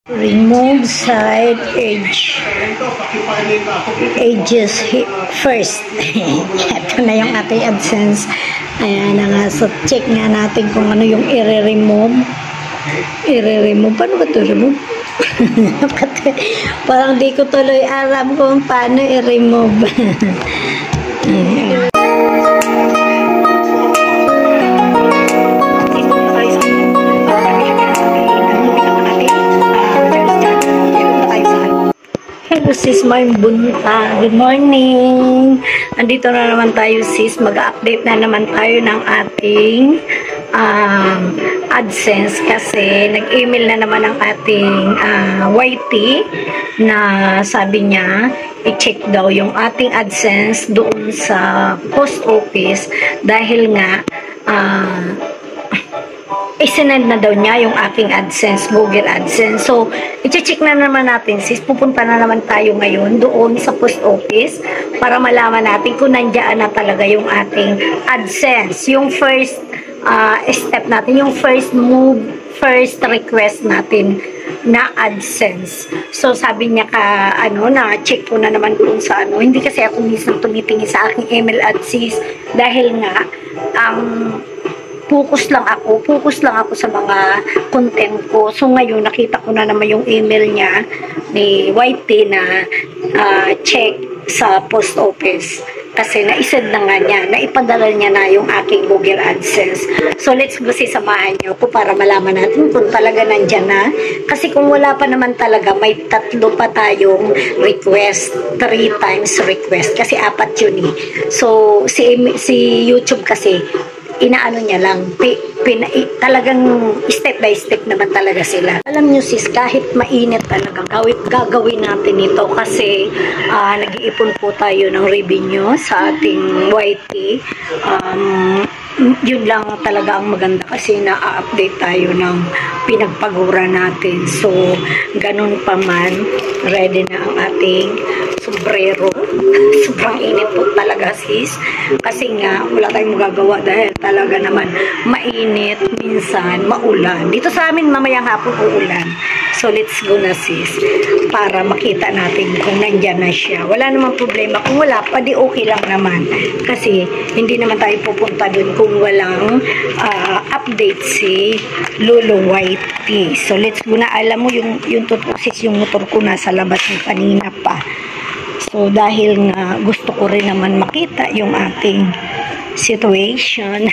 Remove side edges first. Ito na yung ating AdSense. Ayan na nga. So, check nga natin kung ano yung i-remove. Paano ba ito remove? Parang di ko tuloy alam kung paano i-remove. Hello sis, may bunta. Good morning. Andito na naman tayo sis. Mag-update na naman tayo ng ating AdSense kasi nag-email na naman ang ating YT na sabi niya i-check daw yung ating AdSense doon sa post office dahil nga isinend na daw niya yung aking AdSense, Google AdSense. So, i-check na naman natin sis. Pupunta na naman tayo ngayon doon sa post office para malaman natin kung nandiyan na talaga yung ating AdSense. Yung first step natin, yung first request natin na AdSense. So, sabi niya na-check ko na naman kung sa Hindi kasi ako minsan tumitingin sa aking email AdSense dahil nga, focus lang ako sa mga content ko. So ngayon nakita ko na naman yung email niya ni YT na check sa post office kasi na-send na nga niya, naipadala niya na yung aking Google AdSense. So let's go samahan niyo ko para malaman natin kung talaga nandyan na. Kasi kung wala pa naman talaga, may 3 pa tayong request, 3 times request kasi 4 yun eh. So si YouTube kasi inaano niya lang, talagang step by step naman talaga sila. Alam nyo sis, kahit mainit talaga, gagawin natin ito kasi nag-iipon po tayo ng revenue sa ating YT. Yun lang talaga ang maganda kasi na-update tayo ng pinagpagura natin. So, ganun pa man, ready na ang ating sombrero. Sobrang init po talaga sis. Kasi nga, wala tayong magagawa dahil talaga naman mainit, minsan maulan. Dito sa amin mamayang hapon uulan. So, let's go na sis para makita natin kung nandyan na siya. Wala namang problema. Kung wala pa, di okay lang naman. Kasi, hindi naman tayo pupunta dun kung walang update si Lolo YT. So, let's go na. Alam mo, yung tutusis, yung motor ko nasa labas ng kanina pa. So, dahil nga gusto ko rin naman makita yung ating situation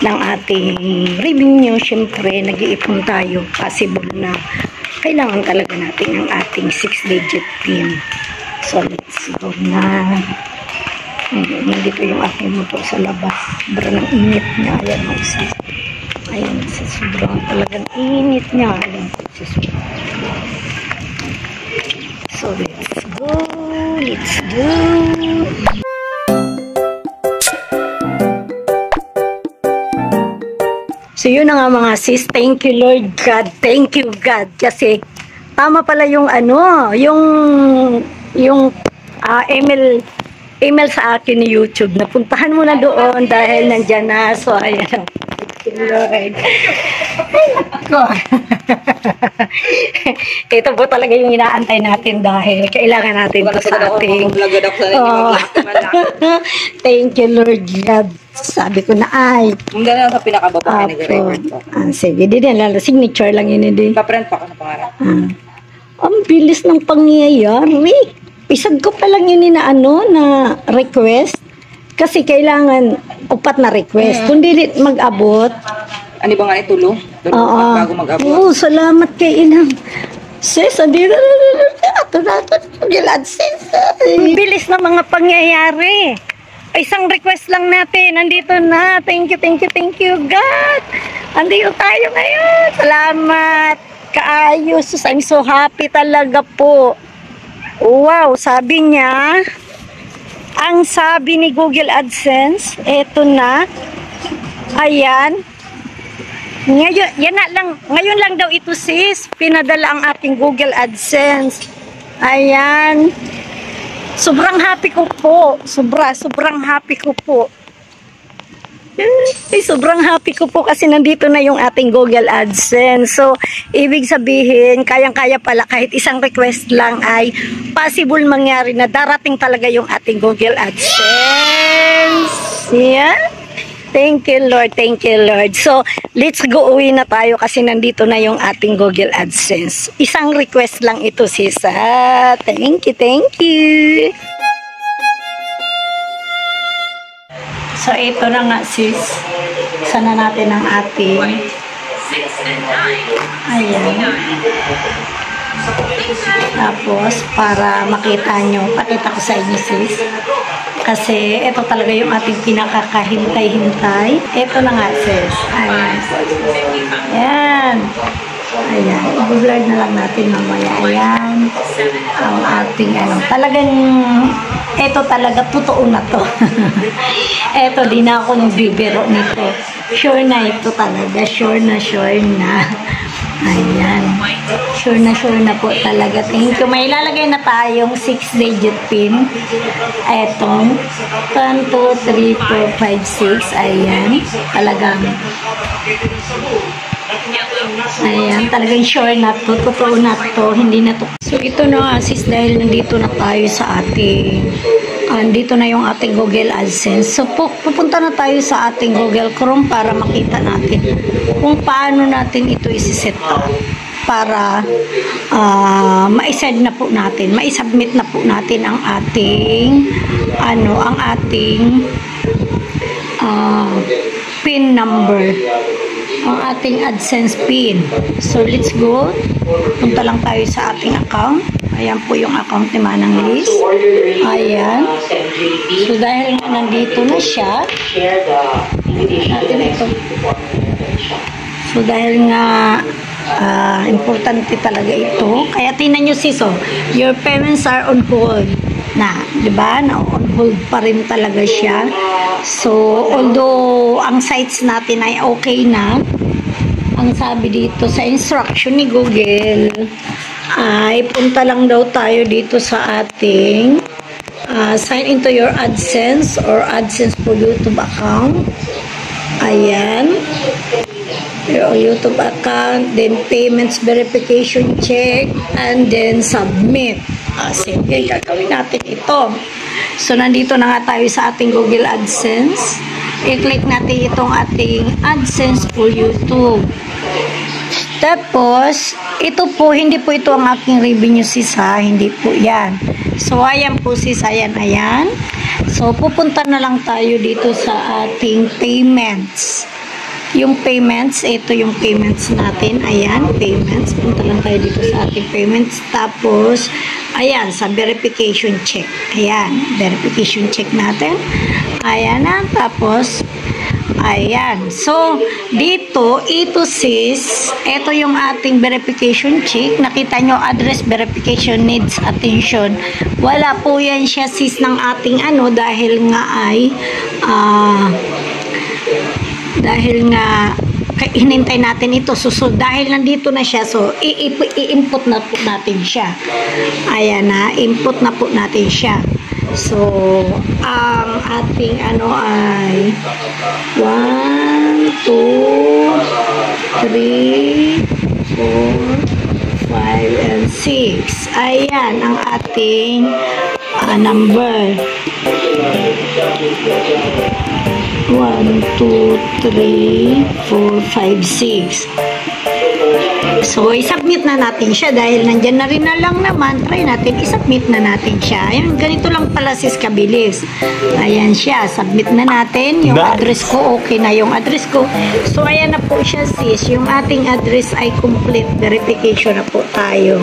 ng ating revenue, syempre, nag-iipon tayo. Possible na kailangan talaga natin ang ating 6-digit PIN. So, let's go na. Nandito yung aking motor sa labas. Sobrang init niya. Ayan mo sis. Ayan sis. Sobrang talagang init niya. Ayan sis. So, let's go. Let's go. So, yun na nga mga sis. Thank you, Lord God. Thank you, God. Kasi, tama pala yung email sa akin ni YouTube. Napuntahan mo na doon dahil nandyan na. So, ayan. Lord. Ito po talaga yung inaantay natin dahil kailangan natin ito sa ating. Thank you, Lord God. Sabi ko na ay. Hindi na sa pinakababa nag-record ko. Sige, di din. Signature lang yun. Pa-print pa ako na pangarap. Ang bilis ng pangyayari. Isag ko pa lang yun na request. Kasi kailangan 4 na request. Kung di mag-abot. Ano ba nga itulo? Bago mag-abot. Oo, salamat kay Inang. Sis, andito na. AdSense. Bilis na mga pangyayari. Isang request lang natin. Nandito na. Thank you, God. Andito tayo ngayon. Salamat. Kaayos. I'm so happy talaga po. Wow, sabi niya, ang sabi ni Google AdSense, eto na. Ayan. Ngayon lang daw ito sis, pinadala ang ating Google AdSense. Ayan. Sobrang happy ko po. Sobrang happy ko po. Ay, sobrang happy ko po kasi nandito na yung ating Google AdSense. So, ibig sabihin, kayang-kaya pala kahit isang request lang ay possible mangyari na darating talaga yung ating Google AdSense. Yeah. Thank you, Lord. Thank you, Lord. So, let's go, uwi na tayo kasi nandito na yung ating Google AdSense. Isang request lang ito, sis. Thank you, thank you. So, ito na nga, sis. Sana natin ang ating. Ayan. Tapos, para makita nyo, pakita ko sa inyo, sis. Kasi, ito talaga yung ating pinakakahintay-hintay. Ito na nga, sis. Ayan. Ayan. Ayan. I-blur na lang natin mamaya. Ayan. Ang ating ano. Talagang, ito talaga, totoo na to. Ito, di na ako nagbibiro nito. Sure na ito talaga. Sure na, sure na. Ayan. Sure na po talaga. Thank you. May ilalagay na tayong 6-digit pin. Etong 1, 2, 3, 4, 5, 6. Ayan. Talagang ayan. Talagang sure na to. Totoo na to. Hindi na to. So, ito na nga sis dahil nandito na tayo sa ating dito na yung ating Google AdSense. So, pupunta na tayo sa ating Google Chrome para makita natin kung paano natin ito isi-set up para ma-send na po natin, ma-submit na po natin ang ating ang ating PIN number, ang ating AdSense PIN. So, let's go. Punta lang tayo sa ating account. Ayan po yung account ni Manang Liz. Ayan. So, dahil nandito na siya, natin ito. So, dahil nga importante talaga ito. Kaya tingnan nyo sis, your payments are on hold na. Diba? Na on hold pa rin talaga siya. So, although ang sites natin ay okay na, ang sabi dito sa instruction ni Google ay punta lang daw tayo dito sa ating sign into your AdSense or AdSense for YouTube account. Ayan. Your YouTube account, then payments verification check, and then submit. Sige, gagawin natin ito. So, nandito na nga tayo sa ating Google AdSense. I-click natin itong ating AdSense for YouTube. Tapos, ito po, hindi po ito ang aking revenue sis ha, hindi po yan. So, ayan po sis, ayan. So, pupunta na lang tayo dito sa ating payments. Yung payments, ito yung payments natin, ayan, payments. Punta lang tayo dito sa ating payments. Tapos, ayan, sa verification check. Ayan, verification check natin. Ayan na, tapos, ayan. So, dito, ito sis, ito yung ating verification check. Nakita nyo, address verification needs attention. Wala po yan siya sis ng ating dahil nga ay, dahil nga, hinintay natin ito. So, dahil nandito na siya, so, i-input na po natin siya. Ayan na, input na po natin siya. So, ang ating ay 1, 2, 3, 4, 5, and 6. Ayan, ang ating number. 1, 2, 3, 4, 5, 6. So, i-submit na natin siya dahil nandyan na rin na lang naman. Try natin, i-submit na natin siya. Ayan, ganito lang pala sis kabilis. Ayan siya, submit na natin. Yung address ko, okay na yung address ko. So, ayan na po siya sis. Yung ating address ay complete verification na po tayo.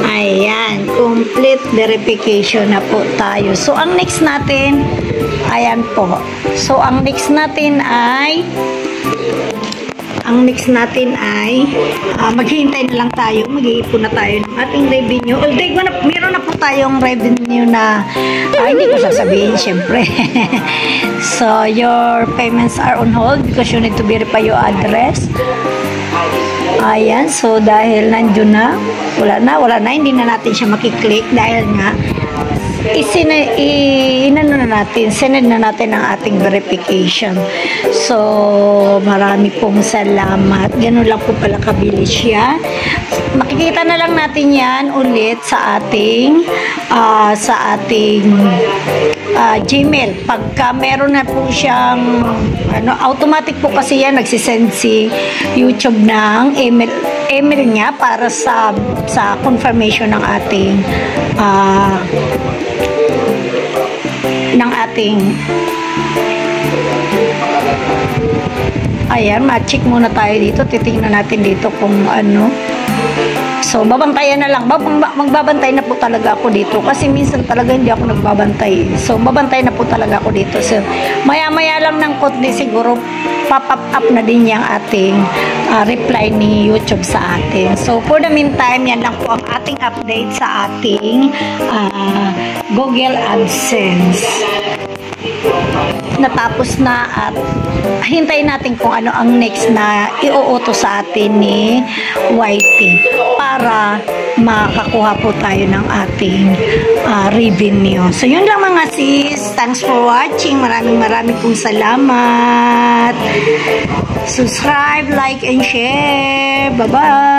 Ayan, complete verification na po tayo. So, ang next natin, ayan po. So, ang next natin ay maghihintay na lang tayo, mag-iipon na tayo ng ating revenue. Although meron na po tayong revenue na hindi ko sasabihin syempre. So, your payments are on hold because you need to verify your address. Ayan, so dahil nandiyon na, wala na, hindi na natin siya makiklik dahil nga inano na natin, sinend na natin ang ating verification. So, marami pong salamat. Ganun lang po pala kabilis siya. Makikita na lang natin yan ulit sa ating Gmail. Pagka meron na po siyang automatic po kasi yan, nagsisend si YouTube ng email niya para sa confirmation ng ating ayan, ma-check muna tayo dito. Titingnan natin dito kung ano. So, babantayan na lang. Magbabantay na po talaga ako dito. Kasi minsan talaga hindi ako nagbabantay. So, babantay na po talaga ako dito. So, maya-maya lang ng konti siguro pop-up up na din yung ating reply ni YouTube sa atin. So, for the meantime, yan lang po ang ating update sa ating Google AdSense. Natapos na at hintayin natin kung ano ang next na iuuto sa atin ni YT para makakuha po tayo ng ating revenue. So, yun lang mga sis. Thanks for watching. Maraming pong salamat. Subscribe, like, and share. Bye-bye!